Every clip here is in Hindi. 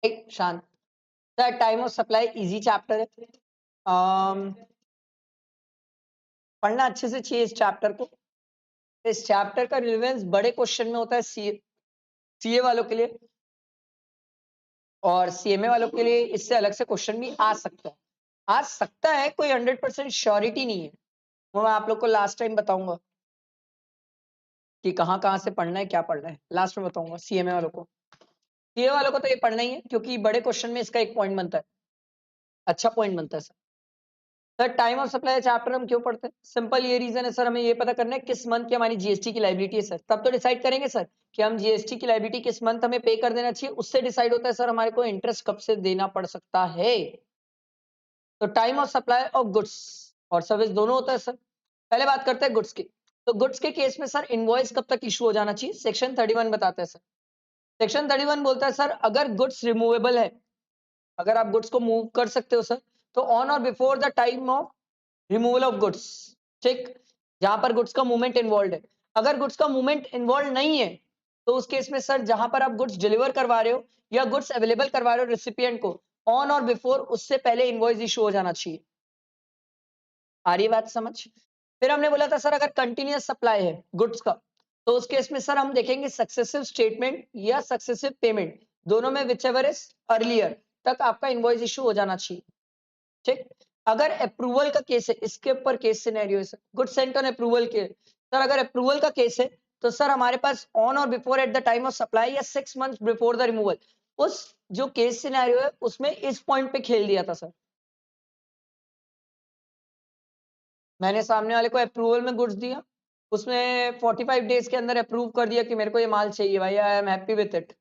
शांत। The time of supply easy chapter है। पढ़ना अच्छे से चाहिए इस चैप्टर को। इस चैप्टर का रिलेवेंस बड़े क्वेश्चन में होता है सीए वालों के लिए, और सीएमए वालों के लिए इससे अलग से क्वेश्चन भी आ सकता है, कोई 100% श्योरिटी नहीं है। वो मैं आप लोग को लास्ट टाइम बताऊंगा कि कहाँ से पढ़ना है, क्या पढ़ना है, लास्ट में बताऊंगा सीएमए वालों को। सीए वालों को तो ये पढ़ना ही है, क्योंकि बड़े क्वेश्चन में इसका एक पॉइंट बनता है, अच्छा पॉइंट बनता है sir. Time of supply chapter हम क्यों पढ़ते हैं? सिंपल ये रीजन है सर, हमें ये पता करना है किस मंथ की हमारी जीएसटी की लायबिलिटी है सर। तब तो डिसाइड करेंगे सर कि हम जीएसटी की लायबिलिटी किस मंथ हमें पे कर देना चाहिए, उससे डिसाइड होता है सर हमारे को इंटरेस्ट कब से देना पड़ सकता है। तो time of supply of goods और सर्विस दोनों होता है सर। पहले बात करते हैं गुड्स की। तो गुड्स के केस में सर इनवॉइस कब तक इशू हो जाना चाहिए? सेक्शन 31 बताता है सर। सेक्शन 31 बोलता है सर अगर गुड्स रिमूवेबल है, अगर आप गुड्स को मूव कर सकते हो सर, तो ऑन और before the time of removal of goods, ठीक, जहां पर गुड्स का मूवमेंट इन्वॉल्व है। अगर गुड्स का मूवमेंट इन्वॉल्व नहीं है तो उस केस में सर जहां पर आप गुड्स डिलीवर करवा रहे हो या गुड्स अवेलेबल करवा रहे हो रेसिपिएंट को, ऑन और बिफोर उससे पहले इनवॉइस इशू हो जाना चाहिए। आ रही बात समझ? फिर हमने बोला था सर अगर कंटिन्यूअस सप्लाई है गुड्स का, तो उस केस में सर हम देखेंगे सक्सेसिव स्टेटमेंट या सक्सेसिव पेमेंट, दोनों में विचएवर इज अर्लियर तक आपका इनवॉइस इशू हो जाना चाहिए, ठीक। अगर अप्रूवल का केस है, इसके ऊपर केस सिनेरियो है sir, good Saint on approval के सर, अगर अप्रूवल का केस है तो सर हमारे पास ऑन और before at the time of supply या 6 मंथ्स बिफोर द रिमूवल, उस जो केस सिनेरियो है उसमें इस पॉइंट पे खेल दिया था सर। मैंने सामने वाले को अप्रूवल में गुड्स दिया, उसमें 45 डेज के अंदर अप्रूव कर दिया कि मेरे को ये माल चाहिए भाई, I am happy with it.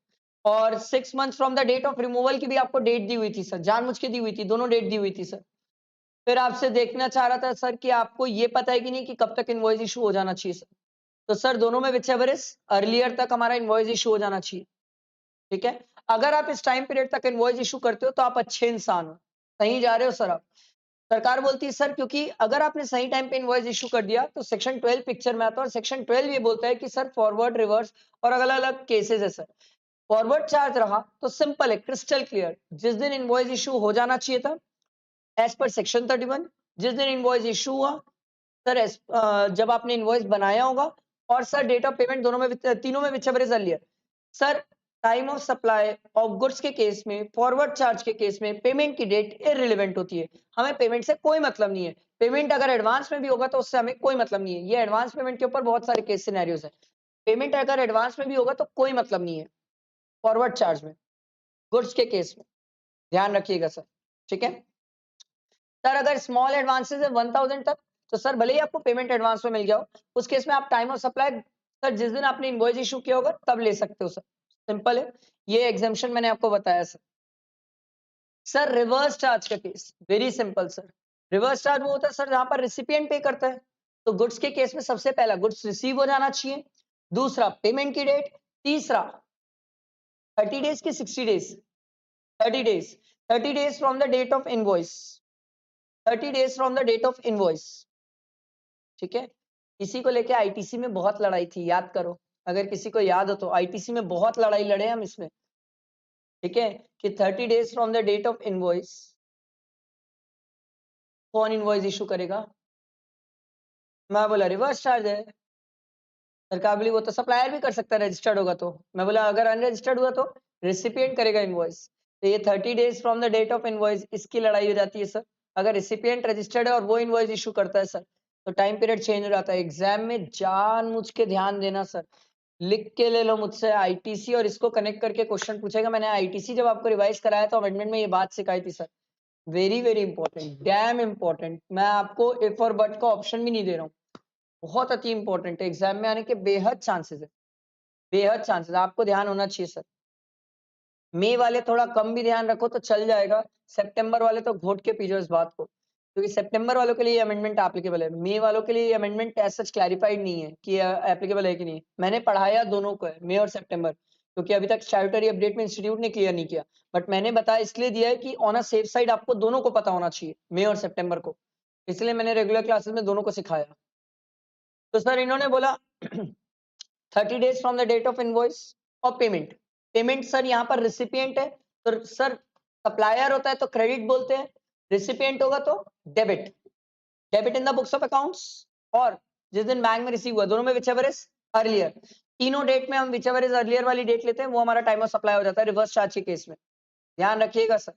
और 6 months from the date of removal की भी आपको डेट दी हुई थी सर, जानबूझ के दी हुई थी, दोनों डेट दी हुई थी सर। फिर आपसे देखना चाह रहा था सर कि आपको ये पता है कि नहीं कि कब तक इनवॉइस इशू हो जाना चाहिए सर। तो सर दोनों में विचएवर इज अर्लियर तक हमारा इनवॉइस इशू हो जाना चाहिए, ठीक है। अगर आप इस टाइम पीरियड तक इनवॉइस इशू करते हो तो आप अच्छे इंसान हो, सही जा रहे हो सर आप। सरकार बोलती है सर क्योंकि अगर आपने सही टाइम पे इनवॉइस इशू कर दिया तो सेक्शन 12 पिक्चर में आता है, और सेक्शन 12 ये बोलता है कि सर फॉरवर्ड रिवर्स और अलग अलग केसेस है सर। फॉरवर्ड चार्ज रहा तो सिंपल है, क्रिस्टल क्लियर, जिस दिन इनवॉइस इशू हो जाना चाहिए था एज पर सेक्शन 31, जिस दिन इनवॉइस इशू हुआ सर, जब आपने इनवॉइस बनाया होगा, और सर डेट ऑफ पेमेंट दोनों में तीनों में whichever is earlier. Sir time of supply of goods के केस में, फॉरवर्ड चार्ज के केस में पेमेंट की डेट इररिलेवेंट होती है, हमें पेमेंट से कोई मतलब नहीं है। पेमेंट अगर एडवांस में भी होगा तो उससे हमें कोई मतलब नहीं है। ये एडवांस पेमेंट के ऊपर बहुत सारे केस सिनेरियोज है। पेमेंट अगर एडवांस में भी होगा तो कोई मतलब नहीं है फॉरवर्ड चार्ज में, गुड्स के केस में, ध्यान रखिएगा सर, ठीक है। सर अगर स्मॉल एडवांसेस है 1000 तक, तो सर भले ही आपको पेमेंट एडवांस में मिल गया हो, उस केस में आप टाइम ऑफ सप्लाई सर जिस दिन आपने इनवॉइस इशू किया होगा तब ले सकते हो सर, सिंपल है। ये एग्जाम्पशन मैंने आपको बताया सर। सर रिवर्स चार्ज का case very simple sir. Reverse charge वो होता है सर जहां पर रिसिपिएंट पे करता है। तो गुड्स के केस में सबसे पहला गुड्स रिसीव हो जाना चाहिए, दूसरा पेमेंट की डेट, तीसरा 30 डेज की 60 days, 30 days, 30 days from the date of invoice, 30 days from the date of invoice, ठीक है। इसी को लेके आईटीसी में बहुत लड़ाई थी, याद करो, अगर किसी को याद हो तो आईटीसी में बहुत लड़ाई लड़े हम इसमें, ठीक है, कि 30 days from the date of invoice कौन इनवॉइस इशू करेगा? मैं बोला रिवर्स चार्ज है। सरकार बोली वो तो सप्लायर भी कर सकता है रजिस्टर्ड होगा तो। मैं बोला अगर अनरजिस्टर्ड हुआ तो रिसिपिएंट करेगा इनवॉइस। तो ये 30 days from the date of invoice, इसकी लड़ाई हो जाती है सर। अगर रिसिपिएंट रजिस्टर्ड है और वो इनवॉइस इशू करता है सर, तो टाइम पीरियड चेंज हो जाता है। एग्जाम में जानबूझ के ध्यान देना सर, लिख के ले लो मुझसे आईटीसी और इसको कनेक्ट करके क्वेश्चन पूछेगा। मैंने आईटीसी जब आपको रिवाइज कराया तो अमेंडमेंट में ये बात सिखाई थी sir, very very important, dam important. मैं आपको इफ और बट का ऑप्शन भी नहीं दे रहा हूँ, बहुत अति इंपॉर्टेंट है, एग्जाम में आने के बेहद चांसेस है, बेहद चांसेस, आपको ध्यान होना चाहिए सर। मई वाले थोड़ा कम भी ध्यान रखो तो चल जाएगा, सितंबर वाले तो घोट के पीछे इस बात को, क्योंकि सितंबर वालों के लिए अमेंडमेंट एप्लीकेबल है, मई वालों के लिए अमेंडमेंट एज सच क्लैरिफाइड नहीं है कि एप्लीकेबल है कि नहीं। मैंने पढ़ाया दोनों को है, मई और सितंबर, क्योंकि अभी तक स्टैट्यूटरी अपडेट में इंस्टीट्यूट ने क्लियर नहीं किया, बट मैंने बताया इसलिए दिया है कि ऑन अ सेफ साइड आपको दोनों को पता होना चाहिए, मई और सितंबर को, इसलिए मैंने रेगुलर क्लासेस में दोनों को सिखाया। तो सर इन्होंने बोला 30 days from the date of invoice और पेमेंट। पेमेंट सर यहाँ पर रिसिपिएंट है तो सर सप्लायर होता है तो क्रेडिट बोलते हैं, रिसिपिएंट होगा तो debit. Debit in the books of accounts और जिस दिन बैंक में रिसीव हुआ, दोनों में विचएवर इज अर्लियर। तीनों डेट में हम विचएवर इज अर्लियर वाली डेट लेते हैं, वो हमारा टाइम ऑफ सप्लाई हो जाता है रिवर्स चार्ज के केस में। ध्यान रखिएगा सर,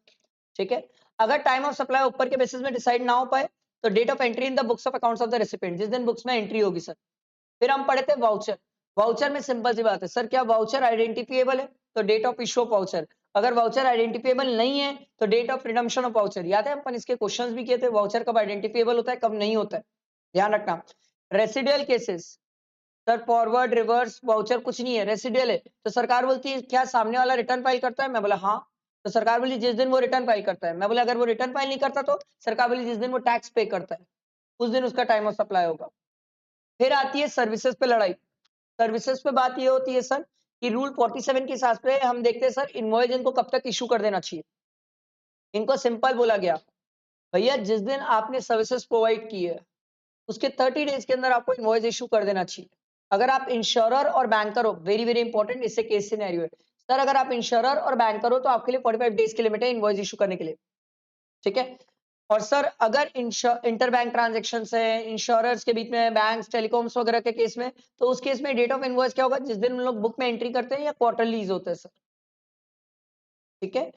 ठीक है। अगर टाइम ऑफ सप्लाई ऊपर के बेसिस में डिसाइड ना हो पाए तो date of entry in the books of accounts of the recipient, जिस दिन बुक्स में एंट्री होगी सर। फिर हम पढ़े थे वाउचर। वाउचर में सिंपल सी बात है सर, क्या वाउचर आइडेंटिफिएबल है तो date of issue of voucher. अगर वाउचर आइडेंटिफिएबल नहीं है तो date of redemption of voucher. याद है अपन इसके क्वेश्चंस भी किए थे, वाउचर कब आइडेंटिफिएबल होता है कब नहीं होता है, ध्यान रखना। Residual cases sir, forward reverse voucher कुछ नहीं है, रेसिडुअल है। तो सरकार बोलती है क्या सामने वाला रिटर्न फाइल करता है, मैं बोला हाँ। तो सरकार बोली जिस दिन वो रिटर्न फाइल करता है, मैं बोला अगर वो रिटर्न फाइल नहीं करता तो सरकार बोली जिस दिन वो टैक्स पे करता है उस दिन उसका टाइम ऑफ सप्लाई होगा। फिर आती है सर्विसेज पे लड़ाई। सर्विसेज पे बात ये होती है सर कि रूल 47 के हिसाब से हम देखते हैं सर इनवॉइस इनको कब तक इशू कर देना चाहिए। इनको सिंपल बोला गया, भैया जिस दिन आपने सर्विसेज प्रोवाइड की है उसके 30 डेज के अंदर आपको इनवॉइस इशू कर देना चाहिए। अगर आप इंश्योरर और बैंकर हो, वेरी वेरी इंपॉर्टेंट, इससे केस सिनेरियो है सर। अगर आप इंश्योरर और बैंकर हो तो आपके लिए 45 डेज की लिमिट है इनवॉइस इशू करने के लिए, ठीक है। और सर अगर इंटर बैंक ट्रांजेक्शन है इंश्योरर्स के बीच में, बैंक्स टेलीकॉम्स वगैरह के केस में, तो उस केस में डेट ऑफ इनवॉइस क्या होगा, जिस दिन हम लोग बुक में एंट्री करते हैं या क्वार्टरलीज होते हैं सर, ठीक है।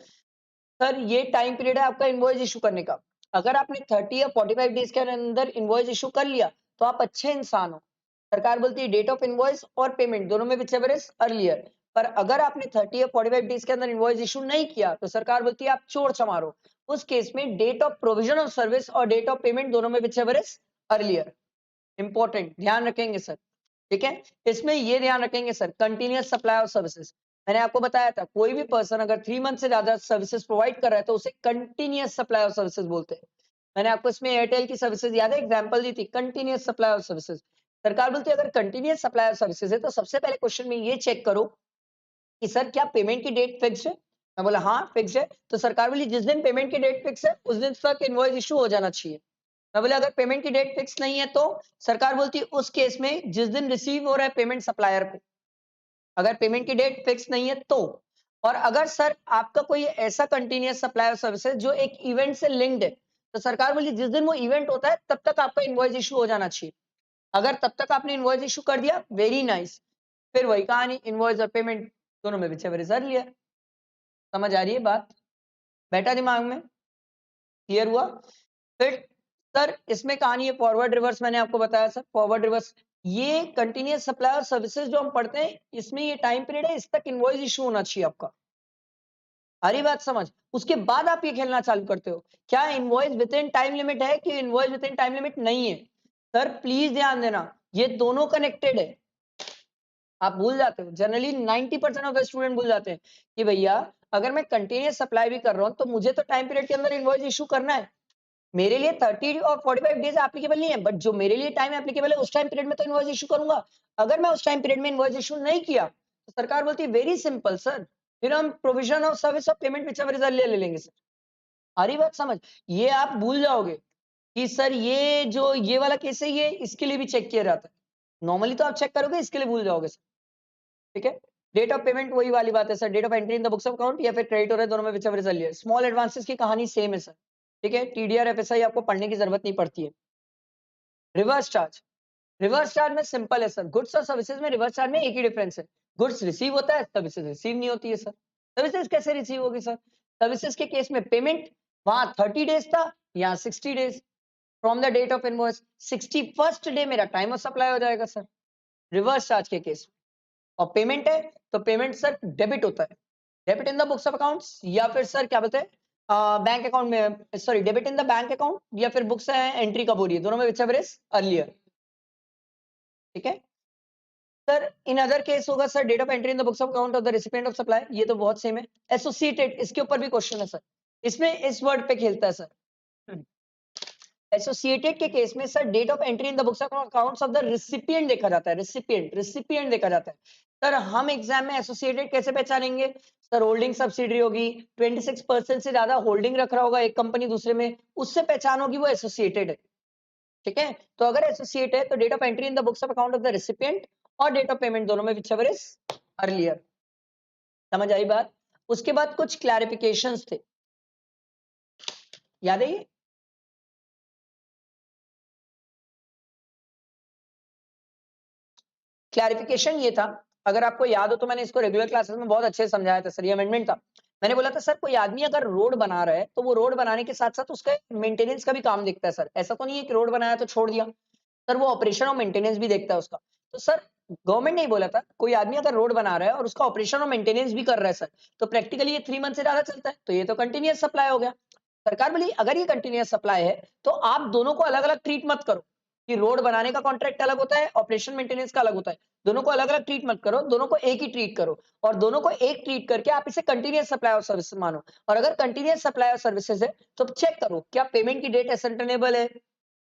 सर ये टाइम पीरियड है आपका इनवॉइस इशू करने का। अगर आपने 30 या 45 डेज के अंदर इनवॉइस इशू कर लिया तो आप अच्छे इंसान हो। सरकार बोलती है डेट ऑफ इनवॉइस और पेमेंट दोनों में व्हिचएवर इज अर्लियर। पर अगर आपने 30 या 45 डेज के अंदर इनवॉइस इशू नहीं किया तो सरकार बोलती है आप चोर चमारो। उस केस में date of provision of service और डेट ऑफ पेमेंट दोनों में व्हिचएवर इज अर्लियर। इंपॉर्टेंट, ध्यान रखेंगे सर, ठीक है। इसमें ये ध्यान रखेंगे sir, continuous supply of services. मैंने आपको बताया था कोई भी पर्सन अगर 3 मंथ से ज्यादा सर्विसेज प्रोवाइड कर रहा है तो उसे कंटिन्यूअस सप्लाई ऑफ सर्विसेज बोलते हैं। मैंने आपको इसमें एयरटेल की सर्विसेज याद है, एग्जांपल दी थी, कंटिन्यूअस सप्लाई ऑफ सर्विसेज। सरकार बोलती है अगर कंटिन्यूअस सप्लाई ऑफ सर्विसेज है तो सबसे पहले क्वेश्चन में ये चेक करो कि सर क्या पेमेंट की डेट फिक्स है। मैं बोला हाँ फिक्स है। तो सरकार बोली जिस दिन पेमेंट की डेट फिक्स है उस दिन तक इनवॉइस इशू हो जाना चाहिए। मैं बोले अगर पेमेंट की डेट फिक्स नहीं है तो सरकार बोलती है उस केस में जिस दिन रिसीव हो रहा है पेमेंट सप्लायर को, अगर पेमेंट की डेट फिक्स नहीं है तो। और अगर सर आपका कोई ऐसा कंटिन्यूअस सप्लाई ऑफ सर्विसेज जो एक इवेंट से लिंक्ड है तो सरकार बोली जिस दिन वो इवेंट होता है तब तक आपका इनवॉइस इशू हो जाना चाहिए। अगर तब तक आपने इनवॉइस इशू कर दिया, वेरी नाइस। फिर वही कहानी, इनवॉइस और पेमेंट दोनों में व्हिचएवर इज अर्लियर। समझ आ रही है बात, बैठा दिमाग में, क्लियर हुआ। फिर सर इसमें कहानी है फॉरवर्ड रिवर्स, मैंने आपको बताया सर फॉरवर्ड रिवर्स ये कंटिन्यूअस सप्लाई और सर्विसेज जो हम पढ़ते हैं इसमें ये टाइम पीरियड है, इस तक इनवॉइस इशू होना चाहिए आपका। आ रही बात समझ, उसके बाद आप ये खेलना चालू करते हो क्या invoice with in time limit है कि invoice with in time limit नहीं है। सर प्लीज ध्यान देना, ये दोनों कनेक्टेड है। आप भूल जाते हो, जनरली 90% ऑफ द स्टूडेंट भूल जाते हैं कि भैया अगर मैं कंटिन्यूअस सप्लाई भी कर रहा हूं तो मुझे तो टाइम पीरियड के अंदर इनवॉइस इशू करना है। मेरे लिए 30 और 45 डेज एप्लीकेबल नहीं है, बट जो मेरे लिए टाइम एप्लीकेबल है उस टाइम पीरियड में तो इनवॉइस इशू करूंगा। अगर मैं उस टाइम पीरियड में इनवॉइस इशू नहीं किया तो सरकार बोलती है वेरी सिंपल सर, फिर हम provision of service of payment whichever is earlier ले लेंगे सर। सारी बात समझ, ये आप भूल जाओगे कि सर ये जो ये वाला केस है ये इसके लिए भी चेक किया जाता है। नॉर्मली तो आप चेक करोगे, इसके लिए भूल जाओगे सर, ठीक है। डेट ऑफ पेमेंट वही वाली बात है sir, date of entry in the books of account या फिर क्रेडिट हो रहा है, दोनों में whichever is earlier. Small advances की कहानी सेम है सर, ठीक है। टीडीआर एफएसआई आपको पढ़ने की जरूरत नहीं पड़ती है। रिवर्स चार्ज, रिवर्स चार्ज में सिंपल है सर, गुड्स और सर्विसेज में रिवर्स चार्ज में एक ही डिफरेंस है, गुड्स रिसीव होता है सर्विसेज रिसीव नहीं होती है सर। सर्विसेज कैसे रिसीव होगी सर, सर्विसेज के केस में पेमेंट वहां 30 डेज था, यहाँ 60 days from the date of invoice, 61st day मेरा टाइम ऑफ सप्लाई हो जाएगा सर रिवर्स चार्ज के केस में। और पेमेंट है तो पेमेंट सर डेबिट होता है, debit in the books of accounts या फिर सर क्या बोलते हैं बैंक अकाउंट में, sorry debit in the bank account या फिर बुक्स एंट्री कब हो रही है, दोनों में व्हिचएवर इज अर्लियर, ठीक है। सर इन अदर केस होगा sir date of entry in the books of account of the recipient of supply, ये तो बहुत सेम है। एसोसिएटेड, इसके ऊपर भी क्वेश्चन है सर, इसमें इस वर्ड पे खेलता है सर। एसोसिएटेड के केस में sir date of entry in the books of accounts of the recipient देखा जाता है, रिसिपिएंट देखा जाता है। सर हम एग्जाम में एसोसिएटेड कैसे पहचानेंगे, सर होल्डिंग सब्सिडी होगी, 26% से ज्यादा होल्डिंग रख रहा होगा एक कंपनी दूसरे में, उससे पहचान होगी वो एसोसिएटेड है, ठीक है। तो अगर एसोसिएट है तो date of entry in the books of account of the recipient और डेट ऑफ पेमेंट दोनों में व्हिचएवर इज अर्लियर। समझ आई बात। उसके बाद कुछ क्लैरिफिकेशंस थे, याद है ये? क्लैरिफिकेशन ये था, अगर आपको याद हो तो मैंने इसको रेगुलर क्लासेस में बहुत अच्छे से समझाया था सर। ये अमेंडमेंट था, मैंने बोला था सर कोई आदमी अगर रोड बना रहा है तो वो रोड बनाने के साथ साथ उसका मेंटेनेंस का भी काम देखता है सर। ऐसा तो नहीं है कि रोड बनाया तो छोड़ दिया सर, वो ऑपरेशन और मेंटेनेंस भी देखता है उसका। तो सर गवर्नमेंट ने ही बोला था कोई आदमी अगर रोड बना रहा है और उसका ऑपरेशन और मेंटेनेंस भी कर रहा है सर, तो प्रैक्टिकली ये 3 मंथ से ज्यादा चलता है, तो ये तो कंटिन्यूअस सप्लाई हो गया। सरकार बोली अगर ये कंटिन्यूअस सप्लाई है तो आप दोनों को अलग अलग ट्रीट मत करो कि रोड बनाने का कॉन्ट्रैक्ट अलग होता है, ऑपरेशन मेंटेनेंस का अलग होता है, दोनों को अलग अलग ट्रीट मत करो, दोनों को एक ही ट्रीट करो और दोनों को एक ट्रीट करके आप इसे कंटिन्यूअस सप्लाई ऑफ सर्विस मानो। और अगर कंटिन्यूअस सप्लाई ऑफ सर्विसेज है तो चेक करो क्या पेमेंट की डेट एसेंटेनेबल है,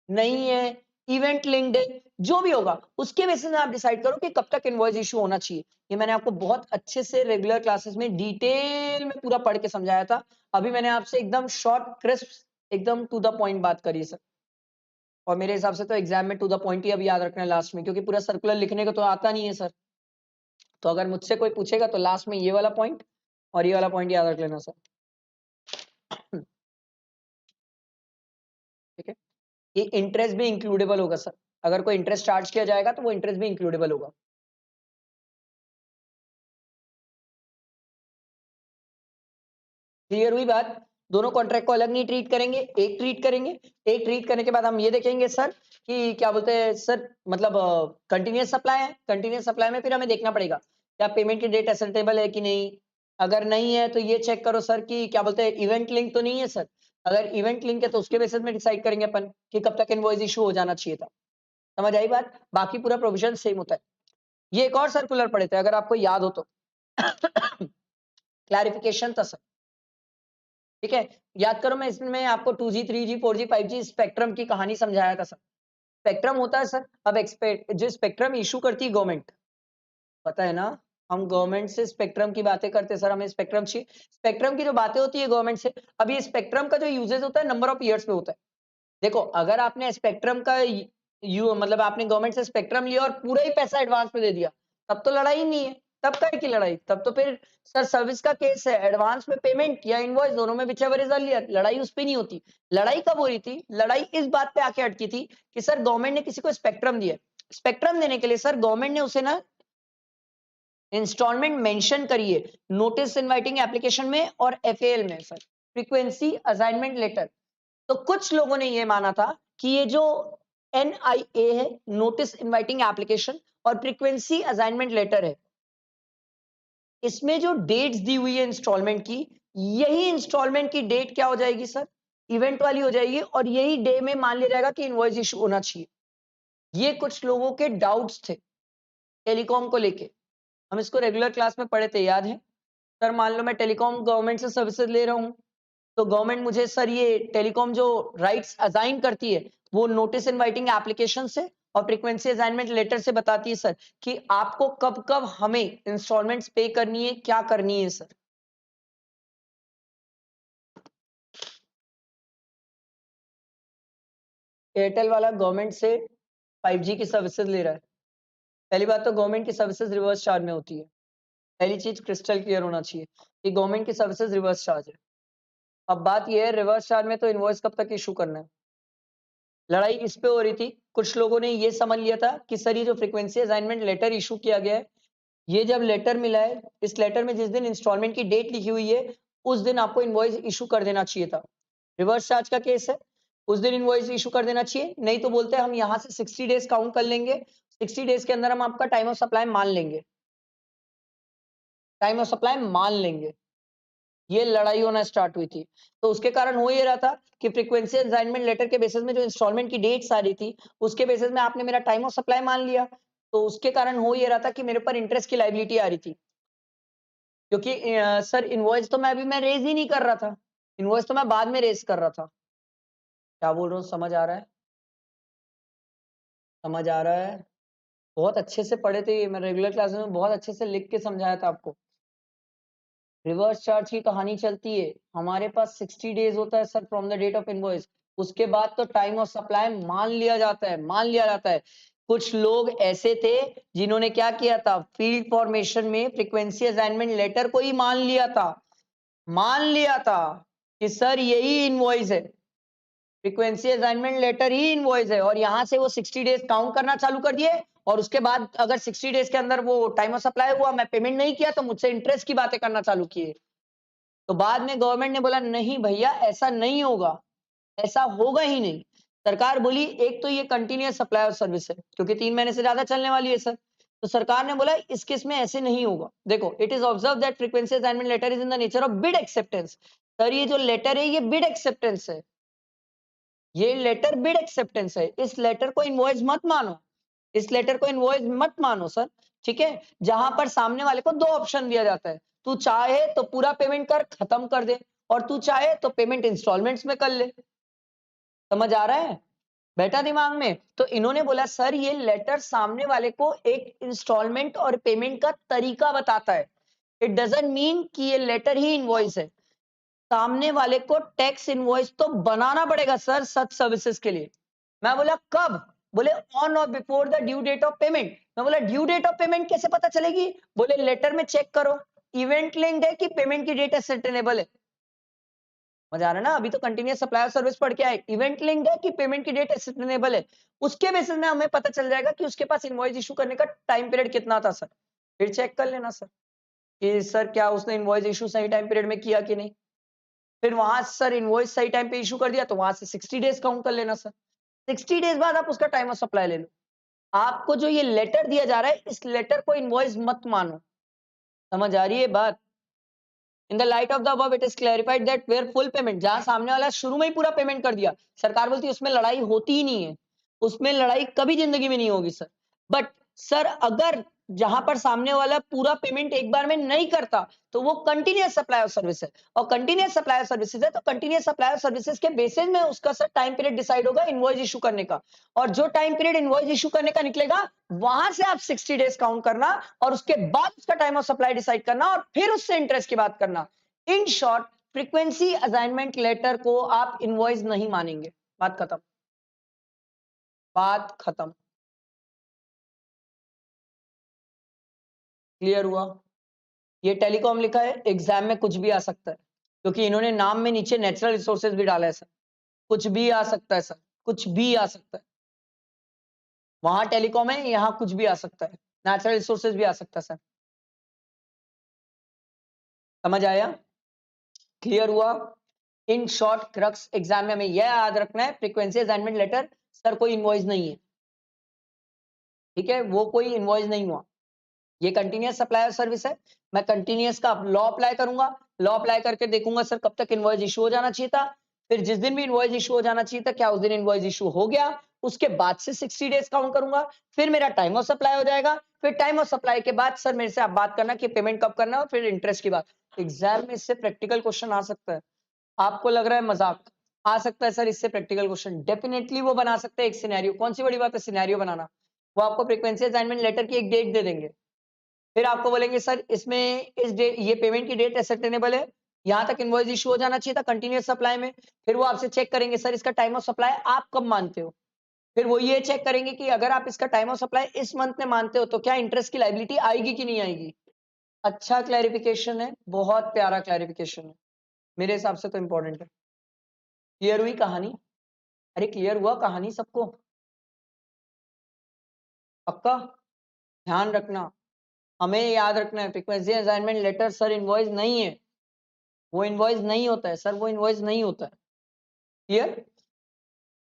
नहीं है, इवेंट लिंक्ड है, जो भी होगा उसके बेसिस में आप डिसाइड करो कि कब तक इनवॉइस इशू होना चाहिए। ये मैंने आपको बहुत अच्छे से रेगुलर क्लासेस में डिटेल में पूरा पढ़ के समझाया था। अभी मैंने आपसे एकदम शॉर्ट क्रिस्प एकदम टू द पॉइंट बात करी सर, और मेरे हिसाब से तो एग्जाम में टू द पॉइंट ही अभी याद रखना है लास्ट में, क्योंकि पूरा सर्कुलर लिखने का तो आता नहीं है सर। तो अगर मुझसे कोई पूछेगा तो लास्ट में ये वाला पॉइंट और ये वाला पॉइंट याद रख लेना सर। ठीक है, ये इंटरेस्ट भी इंक्लूडेबल होगा सर, अगर कोई इंटरेस्ट चार्ज किया जाएगा तो वो इंटरेस्ट भी इंक्लूडेबल होगा। क्लियर हुई बात? दोनों कॉन्ट्रैक्ट को अलग नहीं ट्रीट करेंगे, एक ट्रीट करेंगे। एक ट्रीट करने के बाद हम ये देखेंगे सर कि क्या बोलते हैं सर, मतलब कंटिन्यूअस सप्लाई है, कंटिन्यूअस सप्लाई में फिर हमें देखना पड़ेगा क्या पेमेंट की डेट एसेंटेबल है कि नहीं। अगर नहीं है तो ये चेक करो सर कि क्या बोलते हैं इवेंट लिंक तो नहीं है सर। अगर इवेंट लिंक है तो उसके बेसिस में डिसाइड करेंगे अपन कि कब तक इनवॉइस इशू हो जाना चाहिए था। समझ आई बात? बाकी पूरा प्रोविजन सेम होता है। ये एक और सर्कुलर पढ़े थे अगर आपको याद हो तो। क्लैरिफिकेशन था सर, ठीक है। याद करो मैं इसमें आपको 2G 3G 4G 5G spectrum की कहानी समझाया था सर। स्पेक्ट्रम होता है सर, अब जो स्पेक्ट्रम इशू करती है गवर्नमेंट, पता है ना, हम गवर्नमेंट से स्पेक्ट्रम की बातें करते हैं सर, हमें स्पेक्ट्रम चाहिए। स्पेक्ट्रम की जो बातें होती है गवर्नमेंट से, अब ये स्पेक्ट्रम का जो यूजेज होता है नंबर ऑफ ईयर्स पे होता है। देखो अगर आपने स्पेक्ट्रम का यू मतलब आपने गवर्नमेंट से स्पेक्ट्रम लिया और पूरा ही पैसा एडवांस में दे दिया, तब तो लड़ाई ही नहीं है। तब काय की लड़ाई, तब तो फिर सर सर्विस का केस है, एडवांस में पेमेंट या इनवॉइस दोनों में विचएवर इज अर्लियर, लड़ाई उस पे नहीं होती। लड़ाई कब हो रही थी? लड़ाई इस बात पे आके अटकी थी कि सर गवर्नमेंट ने किसी को स्पेक्ट्रम दिया, स्पेक्ट्रम देने के लिए सर गवर्नमेंट ने उसे ना इंस्टॉलमेंट मेंशन करिए नोटिस इनवाइटिंग एप्लीकेशन में और एफएल में सर, फ्रीक्वेंसी असाइनमेंट लेटर। तो कुछ लोगों ने ये माना था कि ये जो NIA है, नोटिस इनवाइटिंग एप्लीकेशन और फ्रीक्वेंसी असाइनमेंट लेटर है, इसमें जो डेट्स दी हुई है इंस्टॉलमेंट की, यही इंस्टॉलमेंट की डेट क्या हो जाएगी सर, इवेंट वाली हो जाएगी और यही डे में मान लिया जाएगा कि इनवॉइस इशू होना चाहिए। ये कुछ लोगों के डाउट्स थे टेलीकॉम को लेके, हम इसको रेगुलर क्लास में पढ़े थे, याद है सर? मान लो मैं टेलीकॉम गवर्नमेंट से सर्विसेज ले रहा हूं, तो गवर्नमेंट मुझे सर ये टेलीकॉम जो राइट्स असाइन करती है वो नोटिस इनवाइटिंग एप्लीकेशन से और फ्रीक्वेंसी असाइनमेंट लेटर से बताती है सर कि आपको कब कब हमें इंस्टॉलमेंट्स पे करनी है, क्या करनी है सर। एयरटेल वाला गवर्नमेंट से 5G की सर्विसेज ले रहा है, पहली बात तो गवर्नमेंट की सर्विसेज रिवर्स चार्ज में होती है, पहली चीज क्रिस्टल क्लियर होना चाहिए कि गवर्नमेंट की सर्विसेज रिवर्स चार्ज है। अब बात यह है रिवर्स चार्ज में तो इनवॉइस कब तक इशू करना है, लड़ाई इस पे हो रही थी। कुछ लोगों ने ये समझ लिया था कि सर ये जो फ्रीक्वेंसी असाइनमेंट लेटर इशू किया गया है, ये जब लेटर मिला है, इस लेटर में जिस दिन इंस्टॉलमेंट की डेट लिखी हुई है उस दिन आपको इनवॉइस इशू कर देना चाहिए था। रिवर्स चार्ज का केस है, उस दिन इनवॉइस इशू कर देना चाहिए, नहीं तो बोलते हैं हम यहाँ से 60 डेज काउंट कर लेंगे, 60 डेज के अंदर हम आपका टाइम ऑफ सप्लाई मान लेंगे, टाइम ऑफ सप्लाई मान लेंगे। ये लड़ाई होना स्टार्ट हुई थी। तो उसके कारण हो ये रहा था कि फ्रीक्वेंसी असाइनमेंट लेटर के बेसिस में जो इंस्टॉलमेंट की डेट्स आ रही थी उसके बेसिस में आपने मेरा टाइम ऑफ सप्लाई मान लिया, तो उसके कारण हो ये रहा था कि मेरे ऊपर इंटरेस्ट की लायबिलिटी आ रही थी, क्योंकि सर इनवॉइस तो मैं रेज ही नहीं कर रहा था, इनवॉइस तो मैं बाद में रेज कर रहा था। क्या बोल रहा हूँ, समझ आ रहा है? समझ आ रहा है? बहुत अच्छे से पढ़े थे, मैं रेगुलर क्लासेस में बहुत अच्छे से लिख के समझाया था आपको। रिवर्स चार्ज की कहानी चलती है, हमारे पास 60 डेज होता है sir from the date of invoice, उसके बाद तो टाइम ऑफ सप्लाई मान लिया जाता है, मान लिया जाता है। कुछ लोग ऐसे थे जिन्होंने क्या किया था, फील्ड फॉर्मेशन में फ्रीक्वेंसी असाइनमेंट लेटर को ही मान लिया था मान लिया था कि सर यही इनवॉइस है, फ्रीक्वेंसी असाइनमेंट लेटर ही इनवॉइस है, और यहां से वो 60 डेज काउंट करना चालू कर दिए, और उसके बाद अगर 60 डेज के अंदर वो टाइम ऑफ सप्लाई हुआ, मैं पेमेंट नहीं किया, तो मुझसे इंटरेस्ट की बातें करना चालू किए। तो बाद में गवर्नमेंट ने बोला नहीं भैया ऐसा नहीं होगा, ऐसा होगा ही नहीं। सरकार बोली एक तो ये कंटिन्यूअस सप्लाई ऑफ सर्विस है, क्योंकि 3 महीने से ज्यादा चलने वाली है सर। तो सरकार ने बोला इस केस में ऐसे नहीं होगा। देखो, it is observe that frequency assignment letter is in the nature of bid acceptance. Sir ये जो लेटर है ये बिड एक्सेप्टेंस है, ये लेटर बिड एक्सेप्टेंस है। इस लेटर को इनवॉइस मत मानो, इस लेटर को इनवॉइस मत मानो सर, ठीक है। जहां पर सामने वाले को 2 ऑप्शन दिया जाता है, तू चाहे तो पूरा पेमेंट कर खत्म कर दे, और तू चाहे तो पेमेंट इंस्टॉलमेंट्स में कर ले। समझ आ रहा है? बैठा दिमाग में? तो इन्होंने बोला सर ये लेटर सामने वाले को एक इंस्टॉलमेंट और पेमेंट का तरीका बताता है, इट डजंट मीन कि ये लेटर ही इनवॉइस है। सामने वाले को टैक्स इनवॉइस तो बनाना पड़ेगा सर सच सर्विसेज के लिए। मैं बोला कब? बोले ऑन और before the due date of payment. मैं बोला ड्यू डेट ऑफ पेमेंट कैसे पता चलेगी? बोले लेटर में चेक करो, इवेंट लिंक्ड है कि पेमेंट की डेट एसेटेनेबल है। मजा आ रहा है ना? अभी तो कंटिन्यूअस सप्लाई सर्विस पढ़ के आए, इवेंट लिंक्ड है कि पेमेंट की डेट एसेटेनेबल है। उसके बेसिस में हमें पता चल जाएगा कि उसके पास इनवॉइस इशू करने का टाइम पीरियड कितना था सर। फिर चेक कर लेना सर कि सर क्या उसने इनवॉइस इशू सही टाइम पीरियड में किया कि नहीं। फिर वहां सर इनवॉइस सही टाइम पे इशू कर दिया तो वहां से 60 डेज काउंट कर लेना सर। 60 डेज बाद आप उसका टाइम ऑफ सप्लाई ले लो। आपको जो ये लेटर दिया जा रहा है इस लेटर को इनवॉइस मत मानो। समझ आ रही है बात? In the light of the above it is clarified that where full payment, जहां सामने वाला शुरू में ही पूरा पेमेंट कर दिया, सरकार बोलती है उसमें लड़ाई होती ही नहीं है, उसमें लड़ाई कभी जिंदगी में नहीं होगी सर। बट सर अगर जहां पर सामने वाला पूरा पेमेंट एक बार में नहीं करता तो वो कंटिन्यूअस सप्लाई ऑफ सर्विस है, और कंटिन्यूअस सप्लाई ऑफ सर्विसेज है तो कंटिन्यूअस सप्लाई ऑफ सर्विसेज के बेसिस में उसका सर टाइम पीरियड डिसाइड होगा इनवॉइस इशू करने का, और जो टाइम पीरियड इनवॉइस इशू करने का निकलेगा वहां से आप 60 डेज काउंट करना, और उसके बाद उसका टाइम ऑफ सप्लाई डिसाइड करना, और फिर उससे इंटरेस्ट की बात करना। In short frequency assignment letter को आप इनवॉइस नहीं मानेंगे। बात खत्म, बात खत्म। क्लियर हुआ? ये टेलीकॉम लिखा है, एग्जाम में कुछ भी आ सकता है, क्योंकि इन्होंने नाम में नीचे नेचुरल रिसोर्सेज भी डाला है सर। कुछ भी आ सकता है सर, कुछ भी आ सकता है। वहां टेलीकॉम है, यहाँ कुछ भी आ सकता है, नेचुरल रिसोर्सेज भी आ सकता है सर। समझ आया? क्लियर हुआ? इन शॉर्ट क्रक्स एग्जाम में हमें यह याद रखना है, फ्रीक्वेंसी असाइनमेंट लेटर सर कोई इनवॉइस नहीं है, ठीक है, वो कोई इनवॉइस नहीं हुआ। ये कंटिन्यूअस सप्लाई सर्विस है। मैं कंटिन्यूअस का लॉ अप्लाई करूंगा, लॉ अप्लाई करके देखूंगा सर कब तक इनवॉइस इशू हो जाना चाहिए था। फिर जिस दिन भी इनवॉइस इशू हो जाना चाहिए था क्या उस दिन इनवॉइस इशू हो गया, उसके बाद से 60 डेज काउंट करूंगा, फिर मेरा टाइम ऑफ सप्लाई हो जाएगा। फिर टाइम ऑफ सप्लाई के बाद सर मेरे से आप बात करना कि पेमेंट कब करना है, और फिर इंटरेस्ट की बात। एग्जाम में इससे प्रैक्टिकल क्वेश्चन आ सकता है। आपको लग रहा है मजाक, आ सकता है सर इससे प्रैक्टिकल क्वेश्चन, डेफिनेटली वो बना सकते हैं एक सिनेरियो। कौन सी बड़ी बात है सिनेरियो बनाना? वो आपको फ्रीक्वेंसी असाइनमेंट लेटर की एक डेट दे देंगे, फिर आपको बोलेंगे सर इसमें इस डेट ये पेमेंट की डेट एसेटेनेबल है, यहाँ तक इनवॉइस इशू हो जाना चाहिए था कंटिन्यूअस सप्लाई में। फिर वो आपसे चेक करेंगे सर इसका टाइम ऑफ सप्लाई आप कब मानते हो। फिर वो ये चेक करेंगे कि अगर आप इसका टाइम ऑफ सप्लाई इस मंथ में मानते हो तो क्या इंटरेस्ट की लायबिलिटी आएगी कि नहीं आएगी। अच्छा क्लैरिफिकेशन है, बहुत प्यारा क्लैरिफिकेशन है, मेरे हिसाब से तो इंपॉर्टेंट है। क्लियर हुई कहानी? अरे क्लियर हुआ कहानी सबको? पक्का ध्यान रखना, हमें याद रखना है frequency assignment letter sir invoice नहीं है, वो इनवॉइस नहीं होता है सर, वो इनवॉइस नहीं होता है। क्लियर?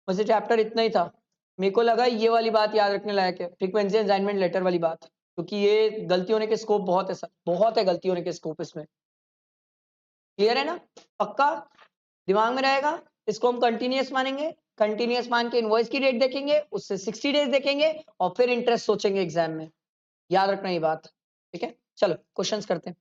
वैसे चैप्टर इतना ही था, मेरे को लगा ये वाली बात याद रखने लायक है, फ्रीक्वेंसी असाइनमेंट लेटर वाली बात, क्योंकि ये गलती होने के स्कोप बहुत है सर, बहुत है गलती होने के स्कोप इसमें। क्लियर है ना? पक्का दिमाग में रहेगा? इसको हम कंटिन्यूअस मानेंगे, कंटिन्यूअस मान के इनवॉइस की डेट देखेंगे, उससे 60 डेज देखेंगे, और फिर इंटरेस्ट सोचेंगे एग्जाम में। याद रखना ये बात, ठीक है? चलो क्वेश्चंस करते हैं।